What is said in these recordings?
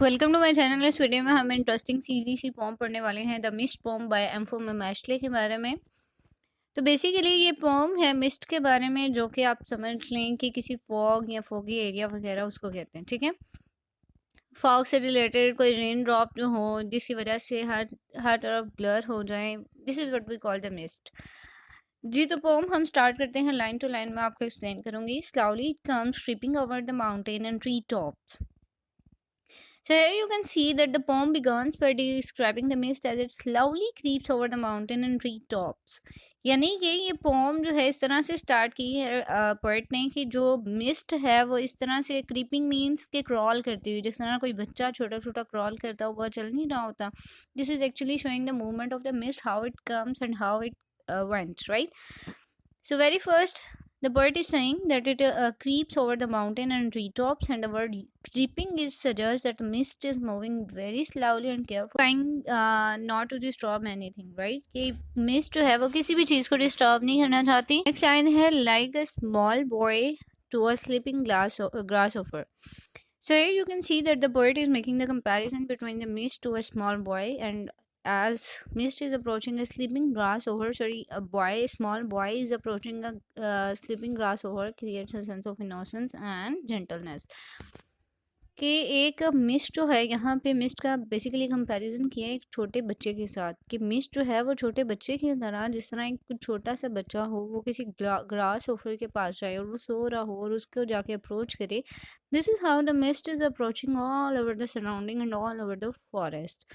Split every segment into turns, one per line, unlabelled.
Welcome to my channel. इस video में हम इंटरेस्टिंग सी पोम पढ़ने वाले हैं, द मिस्ट पोम बाय एम्फो ममेशले के बारे में। तो बेसिकली ये पोम है मिस्ट के बारे में, जो कि आप समझ लें कि किसी फॉग या फोगी एरिया वगैरह उसको कहते हैं, ठीक है। फॉग से रिलेटेड कोई रेन ड्रॉप जो हो, जिसकी वजह से हर तरफ ब्लर हो जाए, this is what we call the mist. जी, तो पोम हम स्टार्ट करते हैं। लाइन टू लाइन में आपको एक्सप्लेन करूंगी। Slowly it comes creeping over the mountain and tree tops. So here you can see that the poem begins by describing the mist as it slowly creeps over the mountain and tree tops. यानी कि ये pome जो है इस तरह से start की है पोएट ने कि जो मिस्ट है वो इस तरह से क्रीपिंग मीन्स के क्रॉल करती हुई, जिस तरह कोई बच्चा छोटा छोटा क्रॉल करता हुआ चल नहीं रहा होता. This is actually showing the movement of the mist, how it comes and how it went, right? So very first, the poet is saying that it creeps over the mountain and treetops, and the word creeping is suggests that the mist is moving very slowly and carefully, trying not to disturb anything, right? कि mist जो है वो किसी भी चीज़ को disturb नहीं करना चाहती. Next line है like a small boy to a sleeping grasshopper. So here you can see that the poet is making the comparison between the mist to a small boy, and as mist is approaching a sleeping grasshopper, a small boy is approaching a sleeping grasshopper, creates a sense of innocence and gentleness. कि एक mist जो है, यहाँ पे mist का basically comparison किया है एक छोटे बच्चे के साथ, कि मिस्ट जो है वो छोटे बच्चे की तरह, जिस तरह एक छोटा सा बच्चा हो, वो किसी ग्रास ओफर के पास जाए और वो सो रहा हो और उसको जाके अप्रोच करे. This is how the mist is approaching all over the surrounding and all over the forest.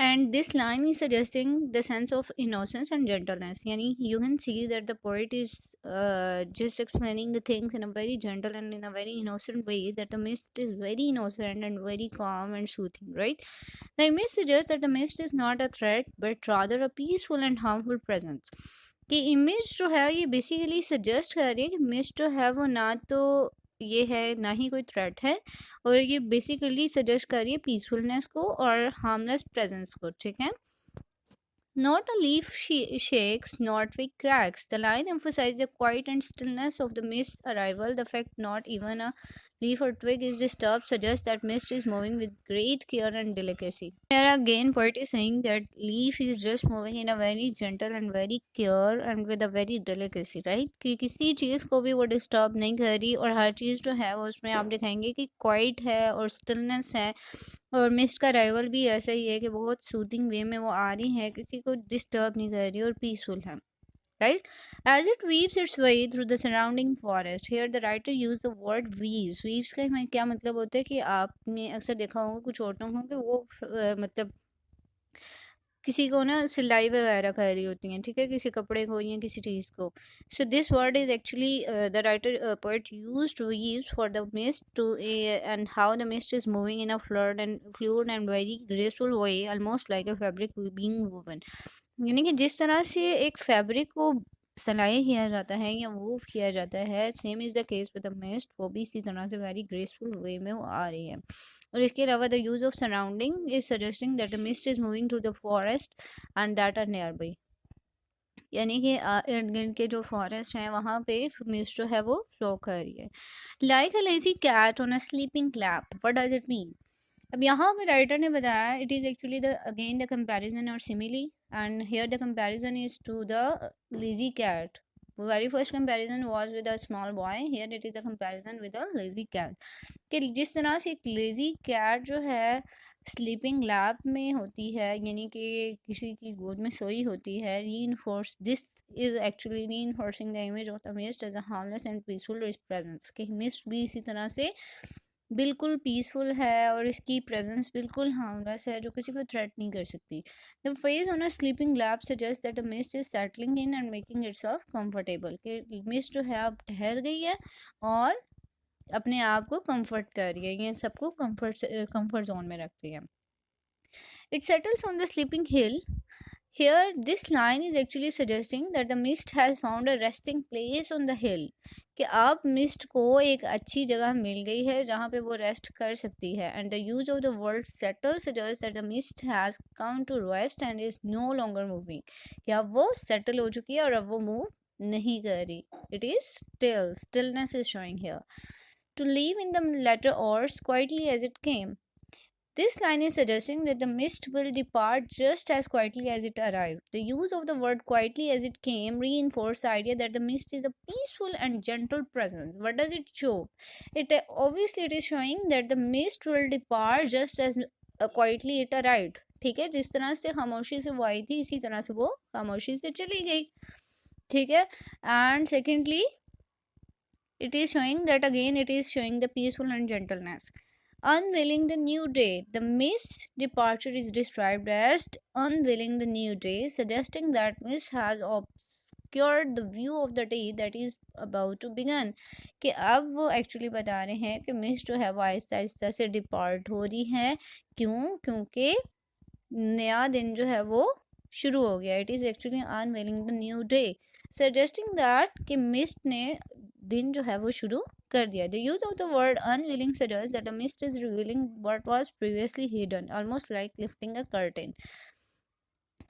And this line is suggesting the sense of innocence and gentleness. Yani you can see that the poet is just explaining the things in a very gentle and in a very innocent way, that the mist is very innocent and very calm and soothing, right? The image suggests that the mist is not a threat but rather a peaceful and harmful presence. कि image जो है ये basically suggest कर रही है कि mist जो है वो ना तो ये है ना ही कोई थ्रेट है, और ये बेसिकली सजेस्ट कर रही है पीसफुलनेस को और हार्मलेस प्रेजेंस को, ठीक है. Not a leaf shakes, nor twig cracks. The line emphasizes the quiet and stillness of the mist's arrival. The fact not even a leaf or twig is disturbed suggests that mist is moving with great care and delicacy. Here again, poet is saying that leaf is just moving in a very gentle and very care and with a very delicacy, right? कि किसी चीज़ को भी वो disturb नहीं कर रही, और हर चीज़ जो है वो उसमें आप दिखाएंगे कि क्वाइट है और स्टिलनेस है. और मिस्ट का राइवल भी ऐसा ही है कि बहुत सूदिंग वे में वो आ रही है, किसी को डिस्टर्ब नहीं कर रही और पीसफुल है, right? As it weaves its way through the surrounding forest, here the writer used the word weaves का क्या मतलब होता है कि आपने अक्सर देखा होगा कुछ औरतों को कि वो मतलब किसी को ना सिलाई वगैरह कर रही होती हैं, ठीक है, किसी कपड़े को या किसी चीज़ को. So this word is actually the writer poet used weaves for the mist too and how the mist is moving in a fluid and very graceful way, almost like a fabric being woven. यानी कि जिस तरह से एक fabric को सिलाई किया जाता है या वूव किया जाता है, same is the case with the mist, वो भी इसी तरह से वेरी ग्रेसफुल वे में वो आ रही है. और इसके अलावा the use of surrounding is suggesting that the mist is moving through the forest and that are nearby. यानी कि इर्द गिर्द के जो फॉरेस्ट हैं वहाँ पे मिस्ट जो है वो फ्लो कर रही है. Like a lazy cat on a sleeping clap, what does it mean? अब यहाँ पे राइटर ने बताया it is actually the again the comparison और simile, and here the comparison is to the lazy cat. Very first comparison was with a small boy, here it is a comparison with a lazy cat. कि जिस तरह से एक lazy cat जो है sleeping lab में होती है, यानी कि किसी की गोद में सोई होती है, reinforce this is actually reinforcing the image of the mist as a harmless and peaceful presence. कि मिस्ट भी इसी तरह से बिल्कुल पीसफुल है और इसकी प्रेजेंस बिल्कुल हार्मलेस है, जो किसी को थ्रेट नहीं कर सकती. The phase on a sleeping lab suggest that the mist is settling in and making itself comfortable. कि मिस्ट जो है अब ठहर गई है और अपने आप को कंफर्ट कर रही है, ये सबको कंफर्ट जोन में रखती है. It settles on the sleeping hill. Here, this line is actually suggesting that the mist has found a resting place on the hill. कि अब मिस्ट को एक अच्छी जगह मिल गई है जहाँ पे वो रेस्ट कर सकती है. And the use of the word settle suggests that the mist has come to rest and is no longer moving. कि अब वो settle हो चुकी है और अब वो move नहीं कर रही. It is still. Stillness is showing here. To leave in the letter oars quietly as it came. This line is suggesting that the mist will depart just as quietly as it arrived. The use of the word quietly as it came reinforced the idea that the mist is a peaceful and gentle presence. What does it show? It obviously it is showing that the mist will depart just as quietly it arrived. ठीक है, जिस तरह से खामोशी से वो आई थी इसी तरह से वो खामोशी से चली गई. ठीक है. And secondly, it is showing that again it is showing the peaceful and gentleness. Unveiling the new day. The mist departure is described as unveiling the new day, suggesting that mist has obscured the view of the day that is about to begin. कि अब वो actually बता रहे हैं कि mist जो है वो आहिस्ता आहिस्ता से डिपार्ट हो रही है. क्यों? क्योंकि नया दिन जो है वो शुरू हो गया. It is actually unveiling the new day, suggesting that कि मिस्ट ने दिन जो है वो शुरू कर दिया. The use of the word unveiling suggest that the mist is revealing what was previously hidden, almost like lifting a curtain.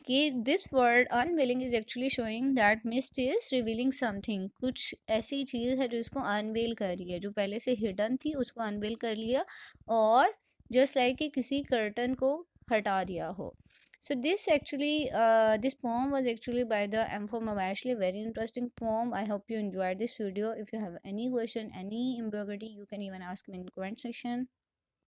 कि this word unveiling is actually showing that mist is revealing something. कुछ ऐसी चीज़ है जो इसको unwell कर रही है, जो पहले से हिडन थी उसको अनवेल कर लिया, और जस्ट लाइक कि किसी कर्टन को हटा दिया हो. So this actually this poem was actually by the Mpho Mameshla. Very interesting poem. I hope you enjoyed this video. If you have any question, any ambiguity, you can even ask me in the comment section.